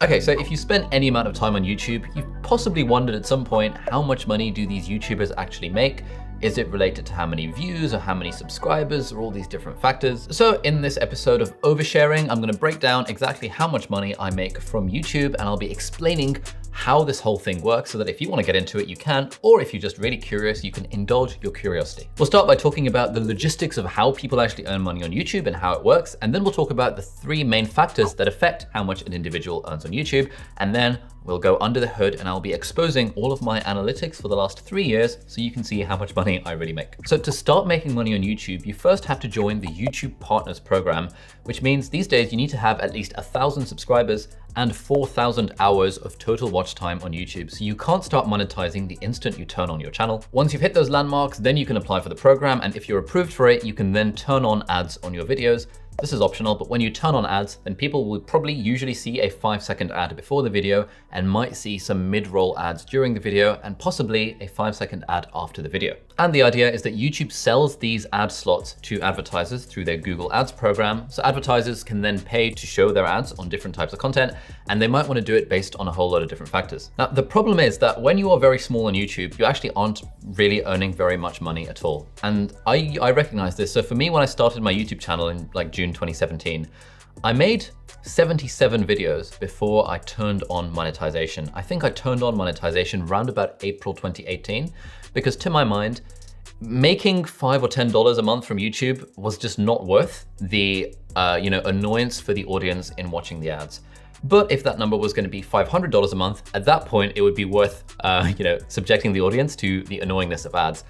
Okay, so if you spend any amount of time on YouTube, you've possibly wondered at some point, how much money do these YouTubers actually make? Is it related to how many views or how many subscribers or all these different factors? So in this episode of Oversharing, I'm gonna break down exactly how much money I make from YouTube, and I'll be explaining how this whole thing works so that if you wanna get into it, you can, or if you're just really curious, you can indulge your curiosity. We'll start by talking about the logistics of how people actually earn money on YouTube and how it works, and then we'll talk about the three main factors that affect how much an individual earns on YouTube, and then we'll go under the hood and I'll be exposing all of my analytics for the last 3 years so you can see how much money I really make. So to start making money on YouTube, you first have to join the YouTube Partners Program, which means these days you need to have at least 1,000 subscribers and 4,000 hours of total watch time on YouTube. So you can't start monetizing the instant you turn on your channel. Once you've hit those landmarks, then you can apply for the program. And if you're approved for it, you can then turn on ads on your videos. This is optional, but when you turn on ads, then people will probably usually see a 5-second ad before the video and might see some mid-roll ads during the video and possibly a 5-second ad after the video. And the idea is that YouTube sells these ad slots to advertisers through their Google Ads program. So advertisers can then pay to show their ads on different types of content, and they might want to do it based on a whole lot of different factors. Now, the problem is that when you are very small on YouTube, you actually aren't really earning very much money at all. And I recognize this. So for me, when I started my YouTube channel in like June 2017, I made 77 videos before I turned on monetization. I think I turned on monetization around about April 2018, because to my mind, making $5 or $10 a month from YouTube was just not worth the annoyance for the audience in watching the ads. But if that number was going to be $500 a month, at that point, it would be worth subjecting the audience to the annoyingness of ads.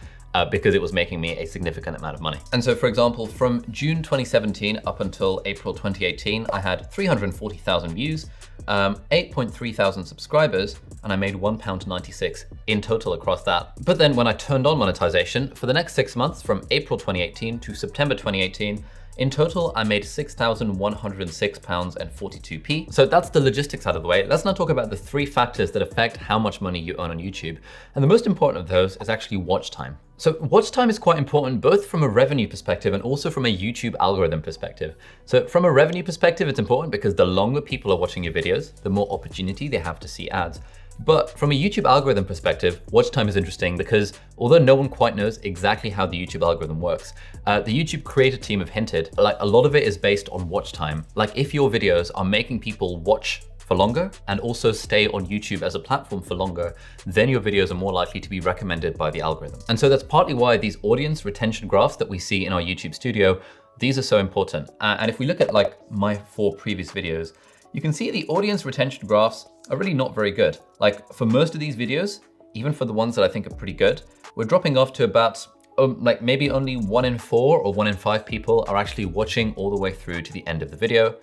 Because it was making me a significant amount of money. And so for example, from June 2017 up until April 2018, I had 340,000 views, 8.3 thousand subscribers, and I made £1.96 in total across that. But then when I turned on monetization, for the next 6 months, from April 2018 to September 2018, in total, I made £6,106.42. So that's the logistics out of the way. Let's now talk about the three factors that affect how much money you earn on YouTube. And the most important of those is actually watch time. So watch time is quite important, both from a revenue perspective and also from a YouTube algorithm perspective. So from a revenue perspective, it's important because the longer people are watching your videos, the more opportunity they have to see ads. But from a YouTube algorithm perspective, watch time is interesting because although no one quite knows exactly how the YouTube algorithm works, the YouTube creator team have hinted, like a lot of it is based on watch time. Like if your videos are making people watch for longer and also stay on YouTube as a platform for longer, then your videos are more likely to be recommended by the algorithm. And so that's partly why these audience retention graphs that we see in our YouTube studio, these are so important. And if we look at like my 4 previous videos, you can see the audience retention graphs are really not very good. Like for most of these videos, even for the ones that I think are pretty good, we're dropping off to about like maybe only 1 in 4 or 1 in 5 people are actually watching all the way through to the end of the video.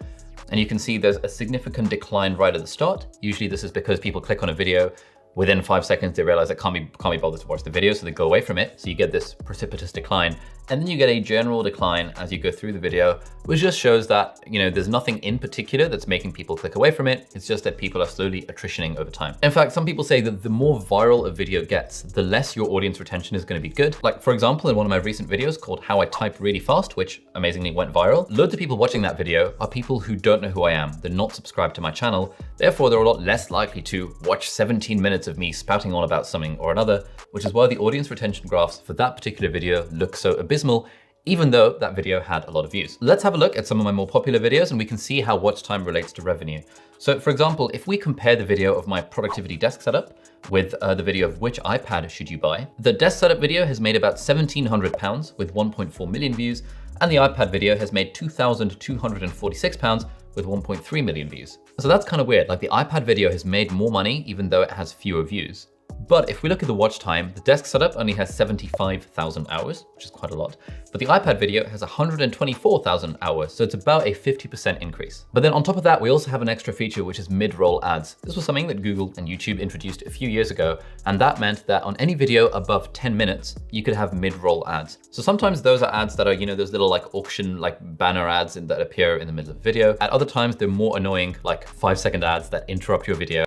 And you can see there's a significant decline right at the start. Usually this is because people click on a video, within 5 seconds, they realize they can't be bothered to watch the video, so they go away from it. So you get this precipitous decline. And then you get a general decline as you go through the video, which just shows that, there's nothing in particular that's making people click away from it. It's just that people are slowly attritioning over time. In fact, some people say that the more viral a video gets, the less your audience retention is going to be good. Like for example, in one of my recent videos called How I Type Really Fast, which amazingly went viral, loads of people watching that video are people who don't know who I am. They're not subscribed to my channel. Therefore, they're a lot less likely to watch 17 minutes of me spouting on about something or another, which is why the audience retention graphs for that particular video look so abysmal, even though that video had a lot of views. Let's have a look at some of my more popular videos and we can see how watch time relates to revenue. So for example, if we compare the video of my productivity desk setup with the video of which iPad should you buy, the desk setup video has made about £1,700 with 1.4 million views, and the iPad video has made £2,246 with 1.3 million views. So that's kind of weird. Like the iPad video has made more money even though it has fewer views. But if we look at the watch time, the desk setup only has 75,000 hours, which is quite a lot. But the iPad video has 124,000 hours, so it's about a 50% increase. But then on top of that, we also have an extra feature, which is mid-roll ads. This was something that Google and YouTube introduced a few years ago, and that meant that on any video above 10 minutes, you could have mid-roll ads. So sometimes those are ads that are, those little like auction, like banner ads that appear in the middle of the video. At other times, they're more annoying, like 5-second ads that interrupt your video.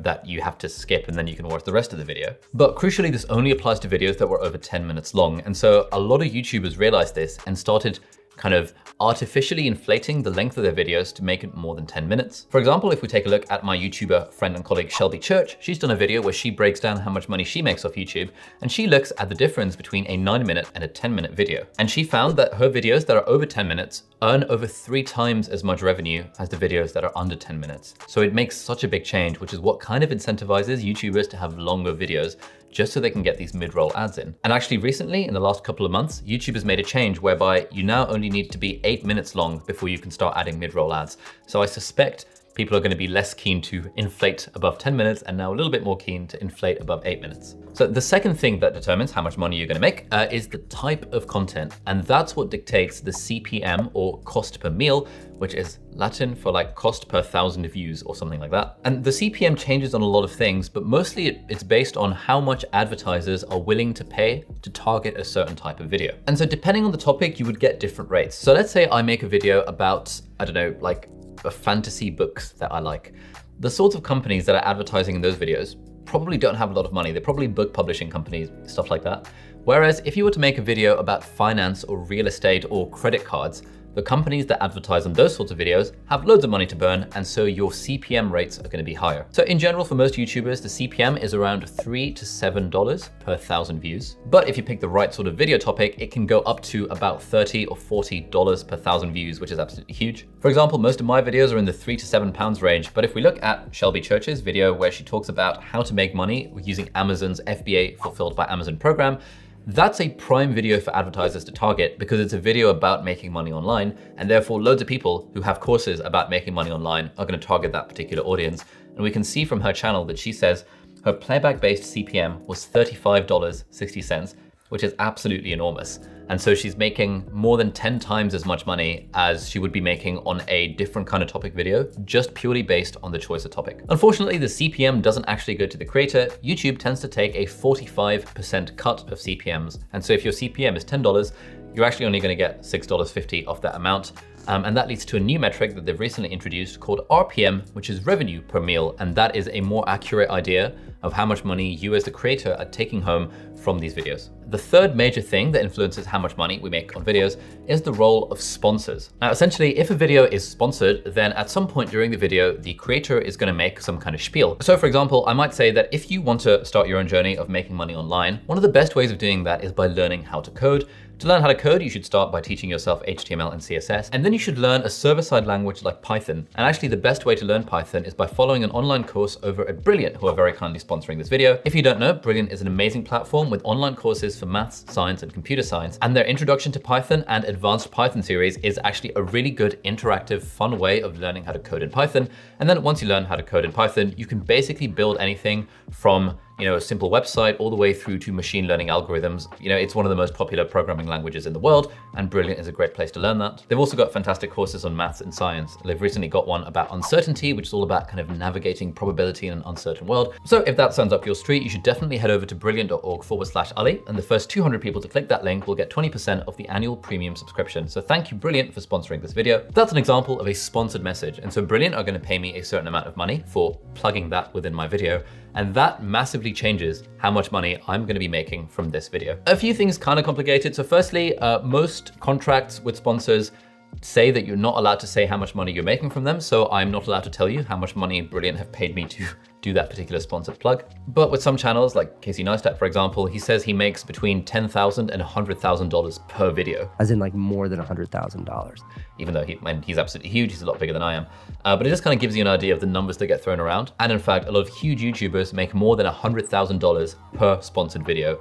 that you have to skip and then you can watch the rest of the video. But crucially, this only applies to videos that were over 10 minutes long. And so a lot of YouTubers realized this and started kind of artificially inflating the length of their videos to make it more than 10 minutes. For example, if we take a look at my YouTuber friend and colleague Shelby Church, she's done a video where she breaks down how much money she makes off YouTube, and she looks at the difference between a 9-minute and a 10-minute video. And she found that her videos that are over 10 minutes earn over 3 times as much revenue as the videos that are under 10 minutes. So it makes such a big change, which is what kind of incentivizes YouTubers to have longer videos, just so they can get these mid-roll ads in. And actually recently, in the last couple of months, YouTube has made a change whereby you now only need to be 8 minutes long before you can start adding mid-roll ads. So I suspect people are going to be less keen to inflate above 10 minutes and now a little bit more keen to inflate above 8 minutes. So the second thing that determines how much money you're going to make is the type of content. And that's what dictates the CPM, or cost per mille, which is Latin for like cost per 1,000 views or something like that. And the CPM changes on a lot of things, but mostly it's based on how much advertisers are willing to pay to target a certain type of video. And so depending on the topic, you would get different rates. So let's say I make a video about, I don't know, like fantasy books that I like. The sorts of companies that are advertising in those videos probably don't have a lot of money. They're probably book publishing companies, stuff like that. Whereas if you were to make a video about finance or real estate or credit cards, the companies that advertise on those sorts of videos have loads of money to burn, and so your CPM rates are going to be higher. So in general, for most YouTubers, the CPM is around $3 to $7 per 1,000 views. But if you pick the right sort of video topic, it can go up to about $30 or $40 per 1,000 views, which is absolutely huge. For example, most of my videos are in the £3 to £7 range, but if we look at Shelby Church's video where she talks about how to make money using Amazon's FBA Fulfilled by Amazon program, that's a prime video for advertisers to target because it's a video about making money online, and therefore loads of people who have courses about making money online are going to target that particular audience. And we can see from her channel that she says her playback-based CPM was $35.60, which is absolutely enormous. And so she's making more than 10 times as much money as she would be making on a different kind of topic video, just purely based on the choice of topic. Unfortunately, the CPM doesn't actually go to the creator. YouTube tends to take a 45% cut of CPMs. And so if your CPM is $10, you're actually only going to get $6.50 off that amount. And that leads to a new metric that they've recently introduced called RPM, which is revenue per mille. And that is a more accurate idea of how much money you as the creator are taking home from these videos. The third major thing that influences how much money we make on videos is the role of sponsors. Now, essentially, if a video is sponsored, then at some point during the video, the creator is going to make some kind of spiel. So for example, I might say that if you want to start your own journey of making money online, one of the best ways of doing that is by learning how to code. To learn how to code, you should start by teaching yourself HTML and CSS, and then you should learn a server-side language like Python. And actually the best way to learn Python is by following an online course over at Brilliant, who are very kindly sponsoring this video. If you don't know, Brilliant is an amazing platform with online courses for maths, science, and computer science. And their Introduction to Python and Advanced Python series is actually a really good, interactive, fun way of learning how to code in Python. And then once you learn how to code in Python, you can basically build anything from a simple website all the way through to machine learning algorithms. It's one of the most popular programming languages in the world, and Brilliant is a great place to learn that. They've also got fantastic courses on maths and science. They've recently got one about uncertainty, which is all about kind of navigating probability in an uncertain world. So if that sounds up your street, you should definitely head over to brilliant.org/Ali, and the first 200 people to click that link will get 20% of the annual premium subscription. So thank you, Brilliant, for sponsoring this video. That's an example of a sponsored message. And so Brilliant are going to pay me a certain amount of money for plugging that within my video. And that massively changes how much money I'm going to be making from this video. A few things kind of complicated. So firstly, most contracts with sponsors say that you're not allowed to say how much money you're making from them. So I'm not allowed to tell you how much money Brilliant have paid me to do that particular sponsored plug. But with some channels, like Casey Neistat, for example, he says he makes between $10,000 and $100,000 per video. As in like more than $100,000. Even though he's absolutely huge, he's a lot bigger than I am. But it just kind of gives you an idea of the numbers that get thrown around. And in fact, a lot of huge YouTubers make more than $100,000 per sponsored video,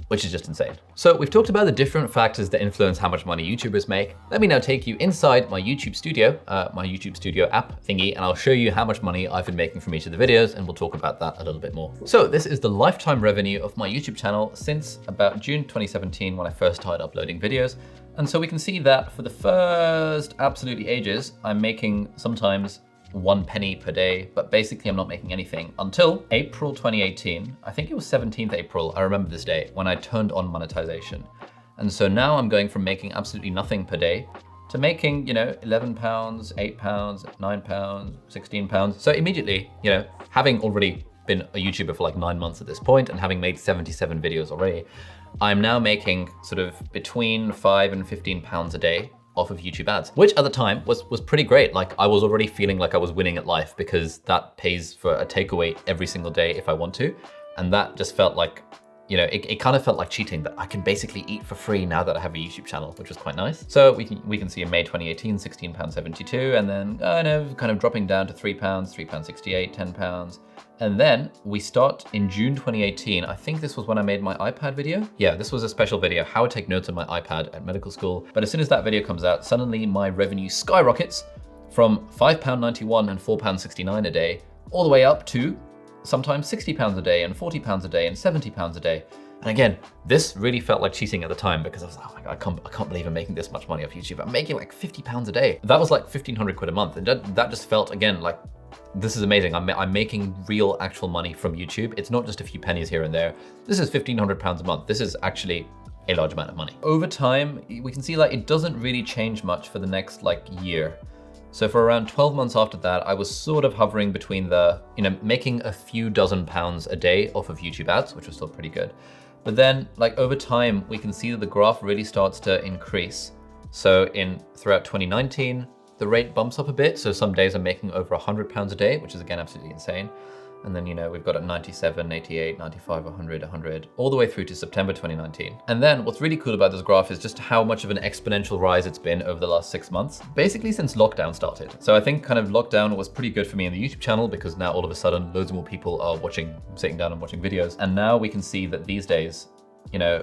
which is just insane. So we've talked about the different factors that influence how much money YouTubers make. Let me now take you inside my YouTube Studio app thingy, and I'll show you how much money I've been making from each of the videos, and we'll talk about that a little bit more. So this is the lifetime revenue of my YouTube channel since about June 2017 when I first started uploading videos. And so we can see that for the first absolutely ages, I'm making sometimes 1 penny per day, but basically I'm not making anything until April 2018. I think it was 17th April, I remember this day, when I turned on monetization. And so now I'm going from making absolutely nothing per day to making, £11, £8, £9, £16. So immediately, having already been a YouTuber for like 9 months at this point and having made 77 videos already, I'm now making sort of between £5 and £15 a day off of YouTube ads, which at the time was pretty great. Like I was already feeling like I was winning at life because that pays for a takeaway every single day if I want to. And that just felt like, you know, it kind of felt like cheating that I can basically eat for free now that I have a YouTube channel, which was quite nice. So we can see in May 2018, £16.72, and then kind of dropping down to £3, £3.68, £10. And then we start in June 2018. I think this was when I made my iPad video. Yeah, this was a special video, how to take notes on my iPad at medical school. But as soon as that video comes out, suddenly my revenue skyrockets from £5.91 and £4.69 a day, all the way up to sometimes £60 a day and £40 a day and £70 a day. And again, this really felt like cheating at the time because I was like, oh my God, I can't believe I'm making this much money off YouTube. I'm making like £50 a day. That was like 1,500 quid a month. And that just felt, again, like, this is amazing. I'm making real actual money from YouTube. It's not just a few pennies here and there. This is £1,500 a month. This is actually a large amount of money. Over time, we can see like it doesn't really change much for the next like year. So for around 12 months after that, I was sort of hovering between the, making a few dozen pounds a day off of YouTube ads, which was still pretty good. But then like over time, we can see that the graph really starts to increase. So throughout 2019, the rate bumps up a bit. So some days I'm making over £100 a day, which is again, absolutely insane. And then, we've got at 97, 88, 95, 100, 100, all the way through to September 2019. And then what's really cool about this graph is just how much of an exponential rise it's been over the last 6 months, basically since lockdown started. So I think kind of lockdown was pretty good for me in the YouTube channel because now all of a sudden loads more people are sitting down and watching videos. And now we can see that these days,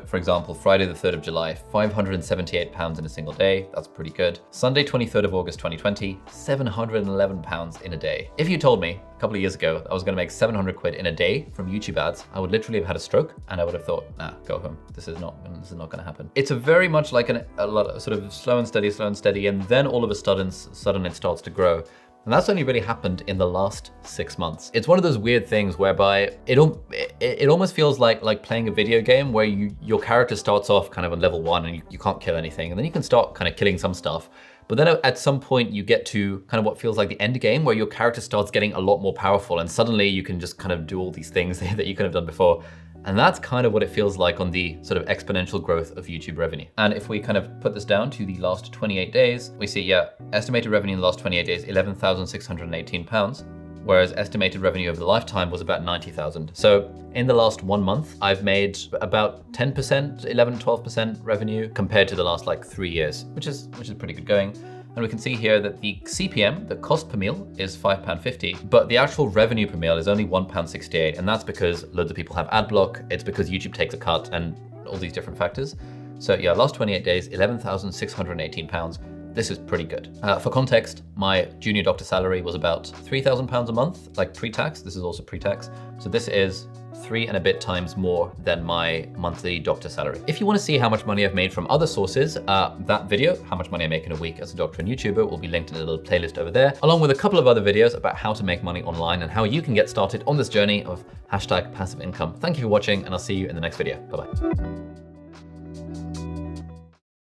for example, Friday the 3rd of July, £578 in a single day. That's pretty good. Sunday, 23rd of August, 2020, £711 in a day. If you told me a couple of years ago I was gonna make 700 quid in a day from YouTube ads, I would literally have had a stroke and I would have thought, nah, go home. This is not gonna happen. It's a very much like a lot of sort of slow and steady, and then all of a sudden it starts to grow. And that's only really happened in the last 6 months. It's one of those weird things whereby it almost feels like playing a video game where your character starts off kind of on level 1 and you can't kill anything. And then you can start kind of killing some stuff. But then at some point you get to kind of what feels like the end game where your character starts getting a lot more powerful and suddenly you can just kind of do all these things that you could have done before. And that's kind of what it feels like on the sort of exponential growth of YouTube revenue. And if we kind of put this down to the last 28 days, we see, estimated revenue in the last 28 days, £11,618, whereas estimated revenue over the lifetime was about 90,000. So in the last 1 month, I've made about 10%, 11, 12% revenue compared to the last like 3 years, which is pretty good going. And we can see here that the CPM, the cost per meal, is £5.50, but the actual revenue per meal is only £1.68. And that's because loads of people have ad block. It's because YouTube takes a cut and all these different factors. So yeah, last 28 days, £11,618. This is pretty good. For context, my junior doctor salary was about £3,000 a month, like pre-tax. This is also pre-tax. So this is 3 and a bit times more than my monthly doctor salary. If you want to see how much money I've made from other sources, that video, how much money I make in a week as a doctor and YouTuber, will be linked in a little playlist over there, along with a couple of other videos about how to make money online and how you can get started on this journey of #passive income. Thank you for watching, and I'll see you in the next video. Bye-bye.